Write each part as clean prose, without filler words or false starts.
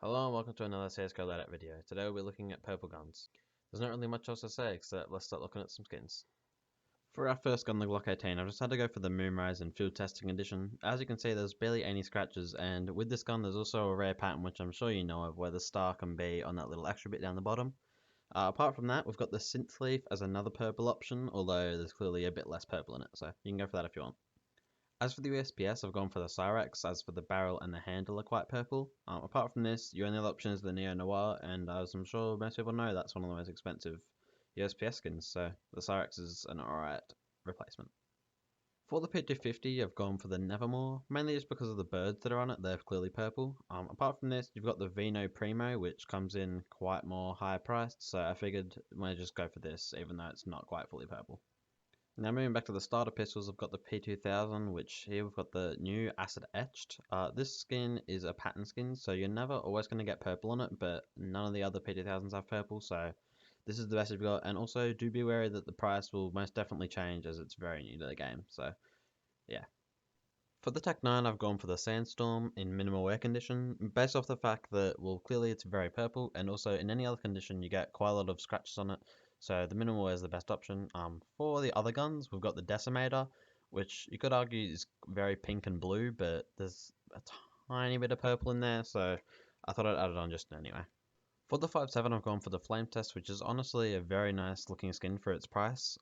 Hello and welcome to another CSGO Loadout video. Today we'll be looking at purple guns. There's not really much else to say except let's start looking at some skins. For our first gun, the Glock 18, I've just had to go for the Moonrise in Field Testing Edition. As you can see, there's barely any scratches, and with this gun there's also a rare pattern which I'm sure you know of, where the star can be on that little extra bit down the bottom. Apart from that, we've got the Synth Leaf as another purple option, although there's clearly a bit less purple in it, so you can go for that if you want. As for the USPS, I've gone for the Cyrex. As for the barrel and the handle are quite purple. Apart from this, your only other option is the Neo Noir, and as I'm sure most people know, that's one of the most expensive USPS skins, so the Cyrex is an alright replacement. For the P250, I've gone for the Nevermore, mainly just because of the birds that are on it, they're clearly purple. Apart from this, you've got the Vino Primo, which comes in quite more higher priced, so I figured I might just go for this, even though it's not quite fully purple. Now moving back to the starter pistols, I've got the P2000, which here we've got the new Acid Etched. This skin is a pattern skin, so you're never always going to get purple on it, but none of the other P2000s have purple, so this is the best you've got. And also do be wary that the price will most definitely change as it's very new to the game, so yeah. For the Tech 9, I've gone for the Sandstorm in minimal wear condition, based off the fact that, well, clearly it's very purple, and also in any other condition you get quite a lot of scratches on it, so the minimal wear is the best option. For the other guns, we've got the Decimator, which you could argue is very pink and blue, but there's a tiny bit of purple in there, so I thought I'd add it on just anyway. For the 5.7, I've gone for the Flame Test, which is honestly a very nice looking skin for its price.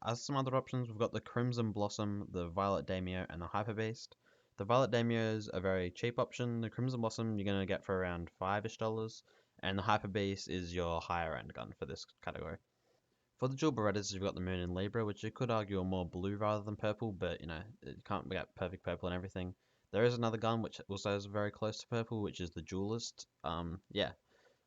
As some other options, we've got the Crimson Blossom, the Violet Daimyo, and the Hyper Beast. The Violet Daimyo is a very cheap option. The Crimson Blossom you're going to get for around $5-ish, and the Hyper Beast is your higher end gun for this category. For the dual Berettas, you've got the Moon and Libra, which you could argue are more blue rather than purple, but you know, you can't get perfect purple and everything. There is another gun which also is very close to purple, which is the Duelist. Yeah,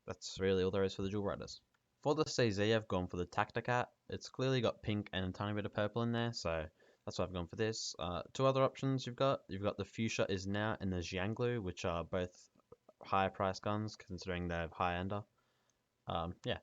that's really all there is for the dual riders. For the CZ, I've gone for the Tacticat. It's clearly got pink and a tiny bit of purple in there, so that's why I've gone for this. Two other options you've got the Fuchsia Is Now and the Xianglu, which are both higher price guns considering they're high ender. Yeah.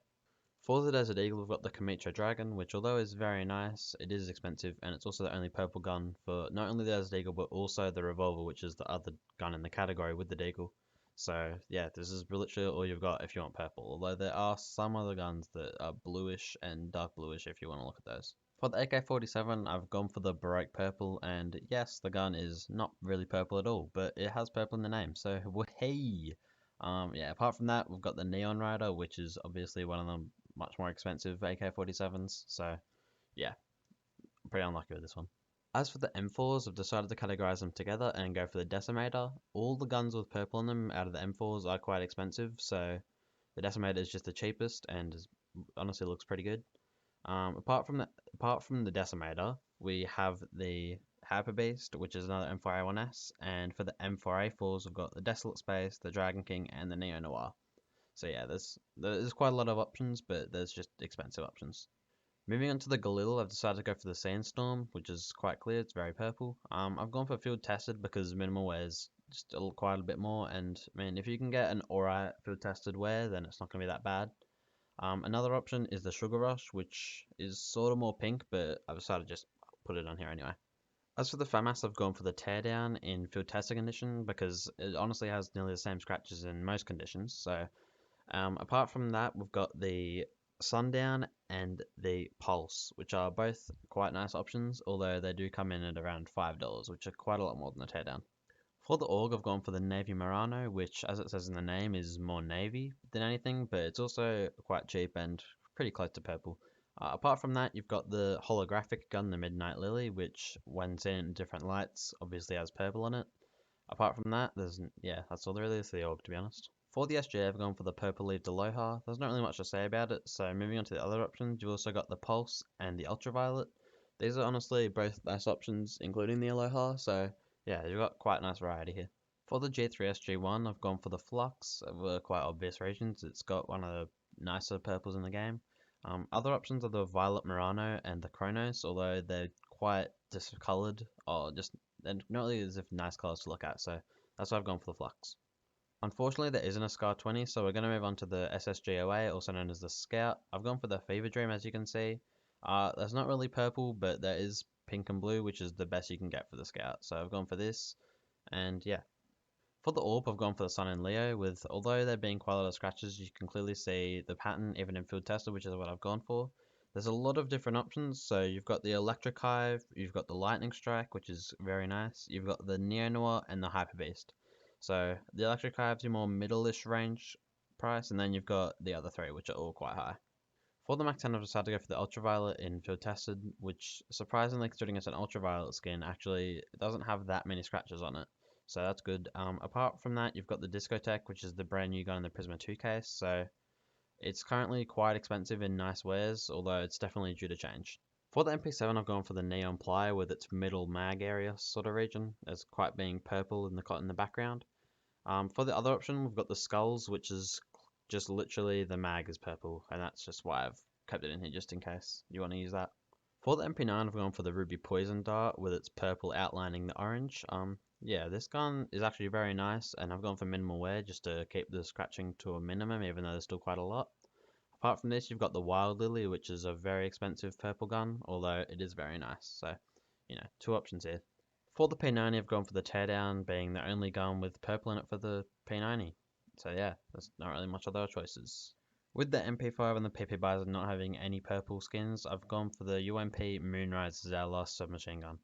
For the Desert Eagle, we've got the Kamitra Dragon, which although is very nice, it is expensive, and it's also the only purple gun for not only the Desert Eagle, but also the Revolver, which is the other gun in the category with the Deagle. So yeah, this is literally all you've got if you want purple, although there are some other guns that are bluish and dark bluish if you want to look at those. For the AK-47, I've gone for the Baroque Purple, and yes, the gun is not really purple at all, but it has purple in the name, so hey! Yeah, apart from that, we've got the Neon Rider, which is obviously one of the much more expensive AK-47s, so yeah, pretty unlucky with this one. As for the M4s, I've decided to categorize them together and go for the Decimator. All the guns with purple in them out of the M4s are quite expensive, so the Decimator is just the cheapest and honestly looks pretty good. Apart from the Decimator, we have the Hyper Beast, which is another M4A1S, and for the M4A4s, we've got the Desolate Space, the Dragon King, and the Neo Noir. So yeah, there's quite a lot of options, but there's just expensive options. Moving on to the Galil, I've decided to go for the Sandstorm, which is quite clear, it's very purple. I've gone for Field Tested because minimal wear is just quite a bit more, and I mean, if you can get an alright Field Tested wear, then it's not going to be that bad. Another option is the Sugar Rush, which is sort of more pink, but I've decided to just put it on here anyway. As for the FAMAS, I've gone for the Teardown in Field Testing Condition because it honestly has nearly the same scratches in most conditions, so apart from that, we've got the Sundown and the Pulse, which are both quite nice options, although they do come in at around $5, which are quite a lot more than the Teardown. For the AUG, I've gone for the Navy Murano, which, as it says in the name, is more navy than anything, but it's also quite cheap and pretty close to purple. Apart from that, you've got the holographic gun, the Midnight Lily, which, when seen in different lights, obviously has purple on it. Apart from that, yeah, that's all there really is to the AUG, to be honest. For the SJ, I've gone for the Purple Leaf Aloha. There's not really much to say about it, so moving on to the other options, you've also got the Pulse and the Ultraviolet. These are honestly both nice options, including the Aloha, so yeah, you've got quite a nice variety here. For the G3SG1, I've gone for the Flux for quite obvious reasons. It's got one of the nicer purples in the game. Other options are the Violet Murano and the Chronos, although they're quite discolored, or just they're not really as if nice colors to look at, so that's why I've gone for the Flux. Unfortunately, there isn't a SCAR 20, so we're going to move on to the SSGOA, also known as the Scout. I've gone for the Fever Dream, as you can see. There's not really purple, but there is pink and blue, which is the best you can get for the Scout. So I've gone for this, and yeah. For the AWP, I've gone for the Sun and Leo, with although there being quite a lot of scratches, you can clearly see the pattern even in field tested, which is what I've gone for. There's a lot of different options, so you've got the Electric Hive, you've got the Lightning Strike, which is very nice, you've got the Neo Noir, and the Hyper Beast. So the Electric Hive's your more middle-ish range price, and then you've got the other three, which are all quite high. For the Mac 10, I've decided to go for the Ultraviolet in field tested, which surprisingly, considering it's an Ultraviolet skin, actually doesn't have that many scratches on it. So that's good. Apart from that, you've got the Discotheque, which is the brand new gun in the Prisma 2 case. So it's currently quite expensive in nice wares, although it's definitely due to change. For the MP7, I've gone for the Neon Plier with its middle mag area sort of region, as quite being purple in the background. For the other option, we've got the Skulls, which is just literally the mag is purple, and that's just why I've kept it in here just in case you want to use that. For the MP9, I've gone for the Ruby Poison Dart with its purple outlining the orange. Yeah, this gun is actually very nice, and I've gone for minimal wear just to keep the scratching to a minimum, even though there's still quite a lot. Apart from this, you've got the Wild Lily, which is a very expensive purple gun, although it is very nice. So, two options here. For the P90, I've gone for the Teardown, being the only gun with purple in it for the P90. So yeah, there's not really much other choices. With the MP5 and the PP Bison not having any purple skins, I've gone for the UMP Moonrise as our last submachine gun.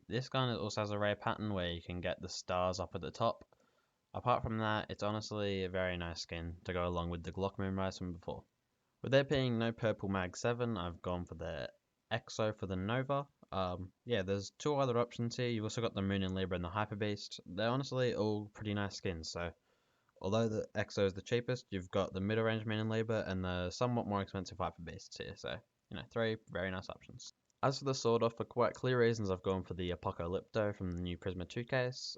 This gun also has a ray pattern where you can get the stars up at the top. Apart from that, it's honestly a very nice skin to go along with the Glock Moonrise from before. With there being no purple Mag 7, I've gone for the EXO for the Nova. Yeah, there's two other options here. You've also got the Moon and Libra and the Hyper Beast. They're honestly all pretty nice skins, so although the EXO is the cheapest, you've got the middle range Moon and Libra and the somewhat more expensive Hyper Beasts here, so, three very nice options. As for the sword off, for quite clear reasons, I've gone for the Apocalypto from the new Prisma 2 case.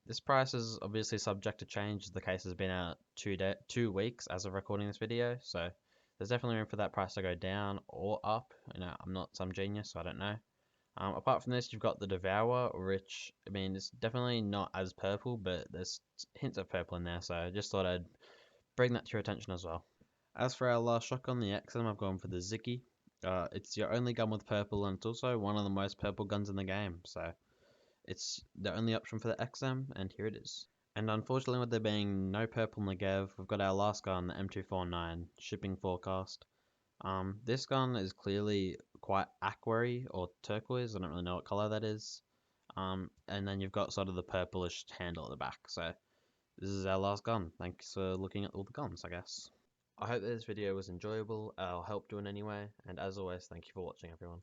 This price is obviously subject to change as the case has been out 2 weeks as of recording this video, so there's definitely room for that price to go down or up. I'm not some genius, so I don't know. Apart from this, you've got the Devourer, which, it's definitely not as purple, but there's hints of purple in there, so I just thought I'd bring that to your attention as well. As for our last shotgun, the XM, I've gone for the Ziggy. It's your only gun with purple, and it's also one of the most purple guns in the game, so it's the only option for the XM, and here it is. And unfortunately, with there being no purple Negev, we've got our last gun, the M249, shipping forecast. This gun is clearly quite aquary or turquoise, I don't really know what color that is. And then you've got sort of the purplish handle at the back, so this is our last gun. Thanks for looking at all the guns, I guess. I hope this video was enjoyable, I'll help do in any way, and as always, thank you for watching everyone.